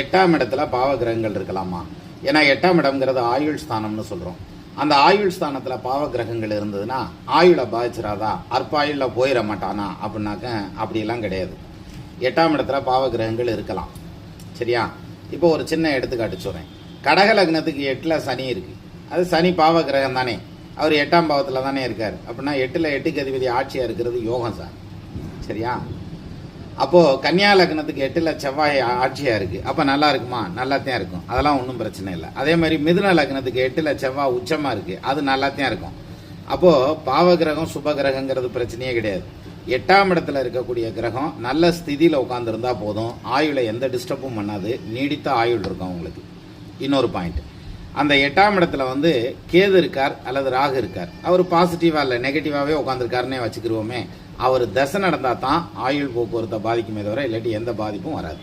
8ஆம் இடத்துல பாவ கிரகங்கள் இருக்கலாமா? ஏன்னா 8ஆம் இடம்ங்கிறது ஆயுள் ஸ்தானம்னு சொல்கிறோம். அந்த ஆயுள் ஸ்தானத்தில் பாவ கிரகங்கள் இருந்ததுன்னா ஆயுளை பாதிச்சிடாதா, அற்பாயுளில் போயிட மாட்டானா அப்படின்னாக்க அப்படிலாம் கிடையாது. 8ஆம் இடத்துல பாவ கிரகங்கள் இருக்கலாம். சரியா? இப்போ ஒரு சின்ன எடுத்துக்காட்டு சொல்கிறேன். கடக லக்னத்துக்கு 8ல் சனி இருக்குது. அது சனி பாவ கிரகம் தானே, அவர் 8ஆம் பாவத்தில் தானே இருக்கார். அப்படின்னா 8ல் 8க்கு அதிபதி ஆட்சியாக இருக்கிறது யோகம் சார். சரியா? அப்போது கன்னியா லக்னத்துக்கு 8ல் செவ்வாய் ஆட்சியாக இருக்குது. அப்போ நல்லா இருக்குமா? நல்லாத்தான் இருக்கும், அதெல்லாம் ஒன்றும் பிரச்சனை இல்லை. அதே மாதிரி மிதுன லக்னத்துக்கு 8ல் செவ்வாய் உச்சமாக இருக்குது, அது நல்லாத்தான் இருக்கும். அப்போது பாவ கிரகம் சுப கிரகங்கிறது பிரச்சனையே கிடையாது. 8ஆம் இடத்துல இருக்கக்கூடிய கிரகம் நல்ல ஸ்திதியில் உட்காந்துருந்தா போதும், ஆயுளை எந்த டிஸ்டர்பும் பண்ணாது, நீடித்த ஆயுள் இருக்கும் உங்களுக்கு. இன்னொரு பாயிண்ட், அந்த 8ஆம் இடத்துல கேது இருக்கார் அல்லது ராகு இருக்கார், அவர் பாசிட்டிவாக இல்லை நெகட்டிவாகவே உட்காந்துருக்காருன்னே வச்சுக்கிருவோமே, அவர் தசை நடந்தால் தான் ஆயுள் போக்குவரத்தை பாதிக்குமே தவிர இல்லாட்டி எந்த பாதிப்பும் வராது.